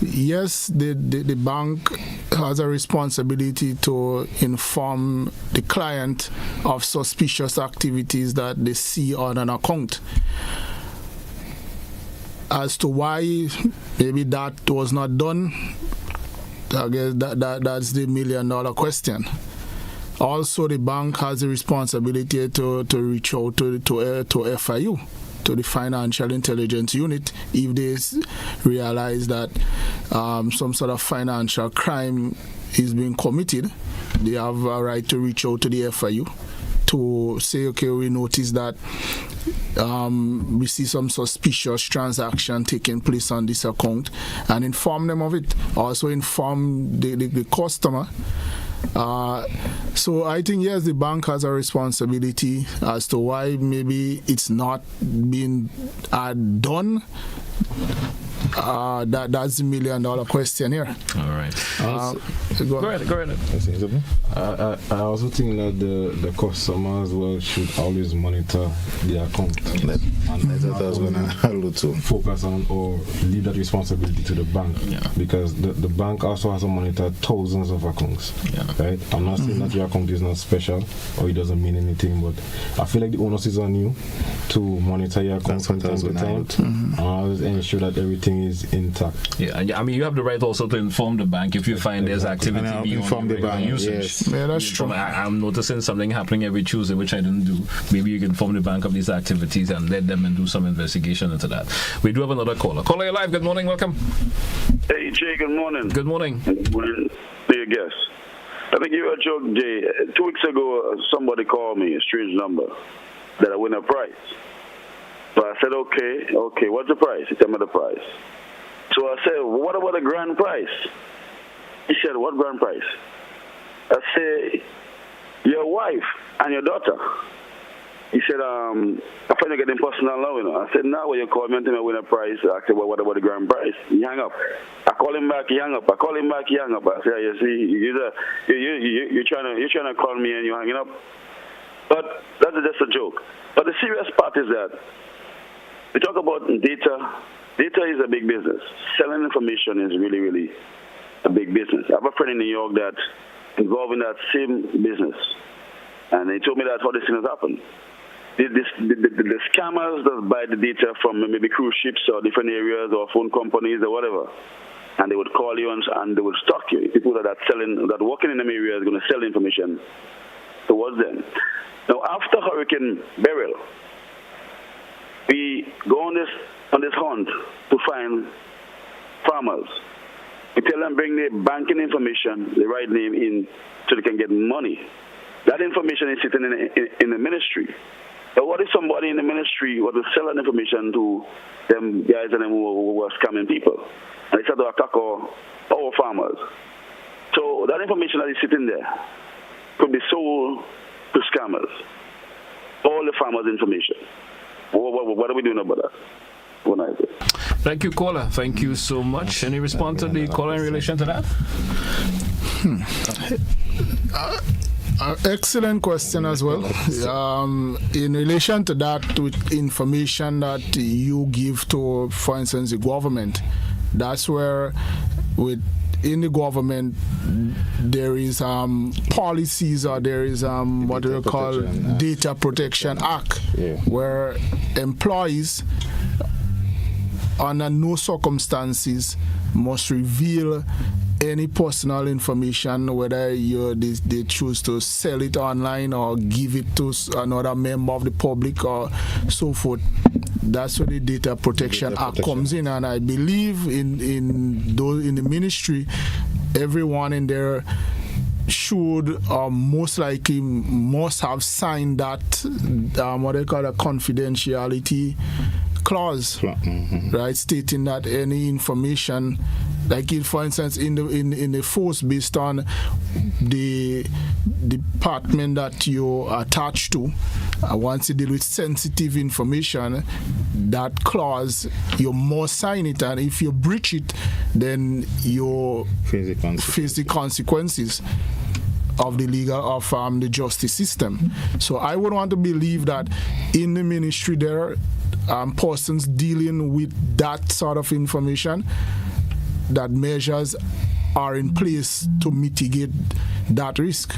yes, the bank has a responsibility to inform the client of suspicious activities that they see on an account. As to why maybe that was not done, I guess that's the $1 million question. Also, the bank has the responsibility to reach out to FIU, to the Financial Intelligence Unit, if they realize that some sort of financial crime is being committed. They have a right to reach out to the FIU to say, okay, we notice that we see some suspicious transaction taking place on this account, and inform them of it. Also inform the customer. So I think, yes, the bank has a responsibility as to why maybe it's not being done. That's the $1 million question here. All right. Go ahead. I also think that the customer as well should always monitor the account. And focus on or leave that responsibility to the bank. Yeah. Because the bank also has to monitor thousands of accounts. Yeah. Right? I'm not saying that your account is not special or it doesn't mean anything, but I feel like the onus is on you to monitor your account from time to time and always ensure that everything is intact. Yeah, and I mean, you have the right also to inform the bank if you find there's activity beyond the bank usage. Yes. Yeah, that's true. I'm noticing something happening every Tuesday, which I didn't do. Maybe you can inform the bank of these activities and let them and do some investigation into that. We do have another caller. Caller, you're live. Good morning. Welcome. Hey, Jay. Good morning. Good morning. Good morning to your guest. I think you were a joke, Jay. 2 weeks ago, somebody called me, a strange number, that I win a prize. So I said, okay, what's the price? He told me the price. So I said, well, what about the grand prize? He said, what grand prize? I said, your wife and your daughter. He said, I find you getting personal now, you know. I said, now when you call me and tell me I win a prize, I said, well, what about the grand prize? He hung up. I call him back, he hung up. I call him back, he hung up. I said, you see, you're trying to call me and you're hanging up. But that's just a joke. But the serious part is that we talk about data. Data is a big business. Selling information is really, really a big business. I have a friend in New York that's involved in that same business. And he told me that how this thing has happened. The scammers that buy the data from maybe cruise ships or different areas or phone companies or whatever, and they would call you and they would stalk you. People that are working in them areas are going to sell information towards them. Now, after Hurricane Beryl, we go on this hunt to find farmers. We tell them bring their banking information, the right name in, so they can get money. That information is sitting in the ministry. But what if somebody in the ministry was to sell that information to them guys and them who were scamming people? And they start to attack our farmers. So that information that is sitting there could be sold to scammers. All the farmers' information. What are we doing about that? Thank you, caller. Thank you so much. Any response to the caller in relation to that? Excellent question as well. In relation to that, with information that you give to, for instance, the government, that's where in the government there is policies, or there is what we call Data Protection Act, where employees under no circumstances must reveal any personal information, whether they choose to sell it online or give it to another member of the public or so forth. that's where the Data Protection Act comes in, and I believe in the ministry, everyone in there should most likely must have signed that what they call a confidentiality clause, right, stating that any information, like for instance in the force, based on the department that you're attached to, once you deal with sensitive information, that clause you must sign it, and if you breach it, then you face the consequences of the the justice system. So I would want to believe that in the ministry there are persons dealing with that sort of information, that measures are in place to mitigate that risk.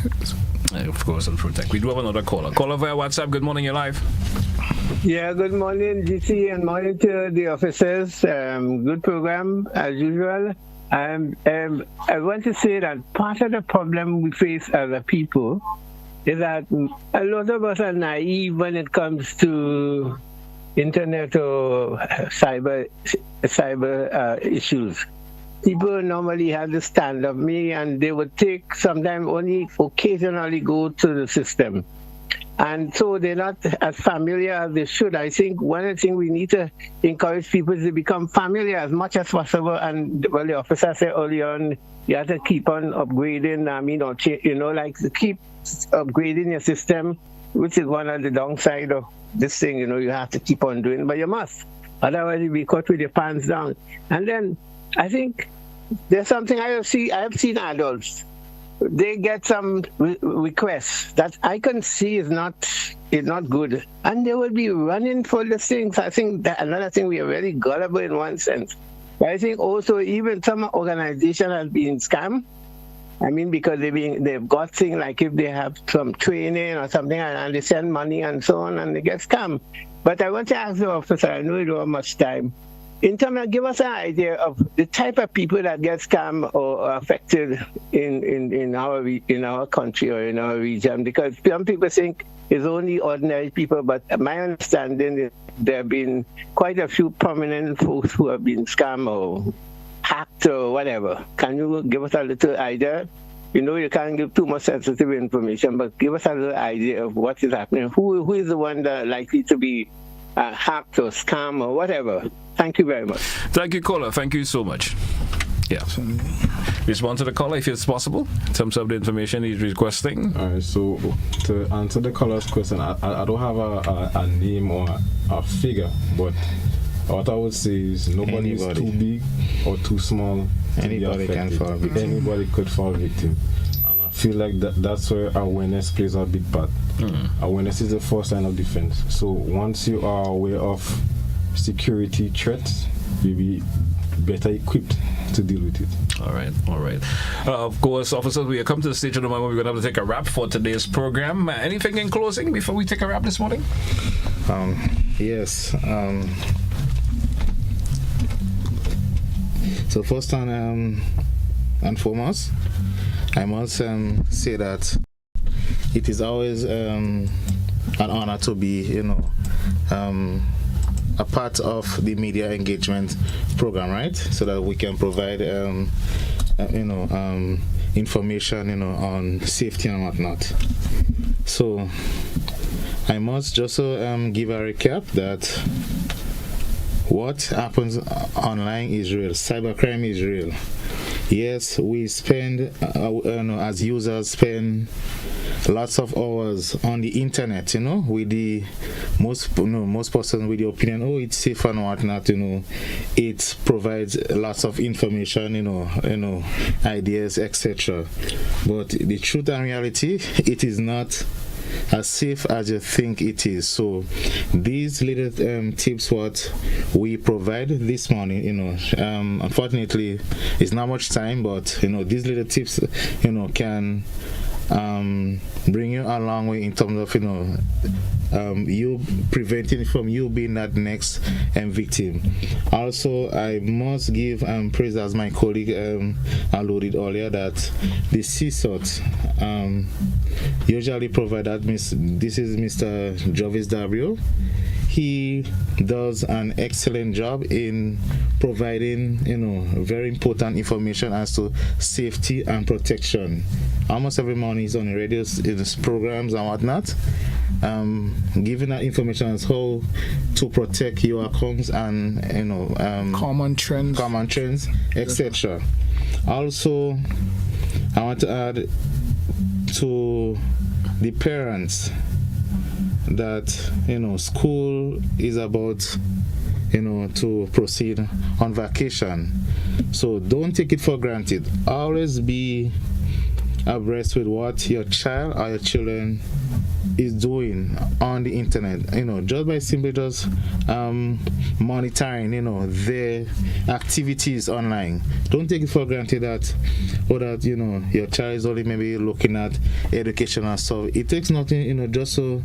Of course, and protect. We do have another caller. Caller via WhatsApp. Good morning, you're live. Yeah, good morning, GC, and morning to the officers. Good program, as usual. I want to say that part of the problem we face as a people is that a lot of us are naive when it comes to internet or cyber issues. People normally have the stand of me, and they would sometimes only occasionally go to the system. And so they're not as familiar as they should. I think one of the things we need to encourage people is to become familiar as much as possible. And well, the officer said early on, you have to keep on upgrading, to keep upgrading your system, which is one of the downside of this thing, you have to keep on doing, but you must. Otherwise you'll be caught with your pants down. And then I think there's something I have seen adults, they get some requests that I can see is not good, and they will be running for the things. I think that another thing, we are very gullible in one sense. But I think also even some organization has been scammed. I mean, because they've got things like if they have some training or something, and they send money and so on, and they get scammed. But I want to ask the officer, I know you don't have much time, in terms of give us an idea of the type of people that get scammed or affected in our country or in our region, because some people think it's only ordinary people, but my understanding is there have been quite a few prominent folks who have been scammed or hacked or whatever. Can you give us a little idea? You can't give too much sensitive information, but give us a little idea of what is happening. Who is the one that likely to be hacked or scam or whatever? Thank you very much. Thank you, caller. Thank you so much. Yeah. Respond to the caller if it's possible in terms of the information he's requesting. All right, so to answer the caller's question, I don't have a name or a figure, but what I would say is nobody is too big or too small. Anybody can fall victim. Anybody could fall victim. And I feel like that's where awareness plays a big part. Awareness is the first line of defense. So once you are aware of security threats, you'll be better equipped to deal with it. All right. Of course, officers, we have come to the stage of the moment we're going to have to take a wrap for today's program. Anything in closing before we take a wrap this morning? Yes. So first and foremost, I must say that it is always an honor to be, a part of the media engagement program, right? So that we can provide, information, on safety and whatnot. So I must just give a recap that what happens online is real. Cybercrime is real. Yes, we spend, as users, spend lots of hours on the internet, with the most persons with the opinion, it's safe and whatnot, it provides lots of information, ideas, etc. But the truth and reality, it is not as safe as you think it is. So these little tips what we provide this morning, unfortunately it's not much time, but these little tips can bring you a long way in terms of you preventing from you being that next victim. Also, I must give praise, as my colleague alluded earlier, that the CSOT usually provide that. This is Mr. Jarvis W. He does an excellent job in providing, very important information as to safety and protection. Almost every morning he's on the radio, in his programs and whatnot, giving that information as how to protect your accounts and common trends, etc. Also, I want to add to the parents that school is about to proceed on vacation, so don't take it for granted. Always be abreast with what your child or your children is doing on the internet, just by simply just monitoring their activities online. Don't take it for granted that your child is only maybe looking at educational stuff. It takes nothing, just to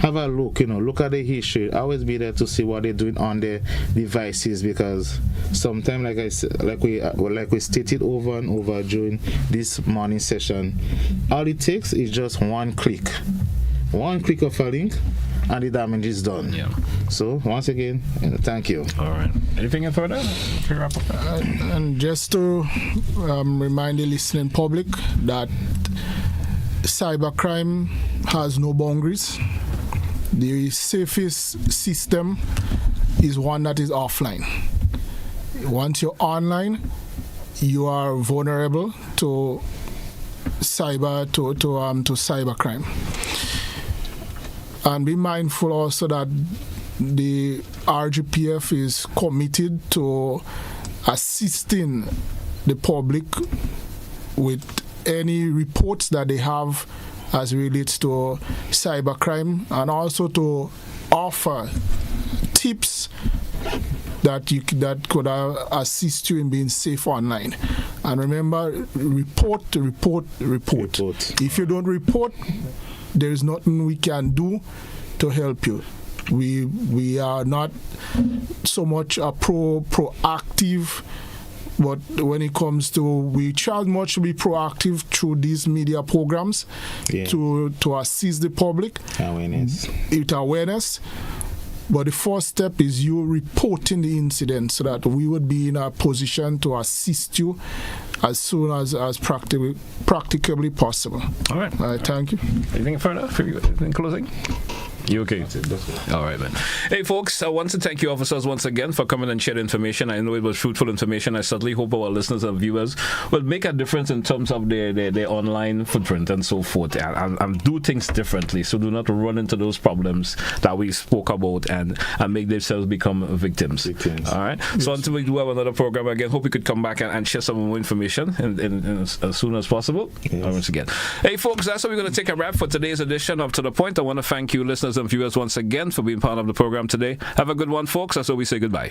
have a look, look at the history. Always be there to see what they're doing on their devices, because sometimes, like we stated over and over during this morning session, all it takes is just one click of a link, and the damage is done. Yeah. So once again, thank you. All right. Anything further? And just to remind the listening public that cybercrime has no boundaries. The safest system is one that is offline. Once you're online, you are vulnerable to cybercrime. And be mindful also that the RGPF is committed to assisting the public with any reports that they have as relates to cybercrime, and also to offer tips that could assist you in being safe online. And remember, report. If you don't report, there is nothing we can do to help you. We are not so much a proactive, but when it comes to, we try much to be proactive through these media programs to assist the public with awareness. But the first step is you reporting the incident, so that we would be in a position to assist you as soon as practicably possible. All right. Thank you. Anything further in closing? You okay? That's it. All right, man. Hey, folks, I want to thank you officers once again for coming and sharing information. I know it was fruitful information. I certainly hope our listeners and viewers will make a difference in terms of their online footprint and so forth, and do things differently, so do not run into those problems that we spoke about and make themselves become victims. All right? Yes. So until we do have another program again, hope we could come back and share some more information as soon as possible. Yes. Once again. Hey, folks, that's how we're going to take a wrap for today's edition of To The Point. I want to thank you, listeners and viewers, once again for being part of the program today. Have a good one, folks. That's how we say goodbye.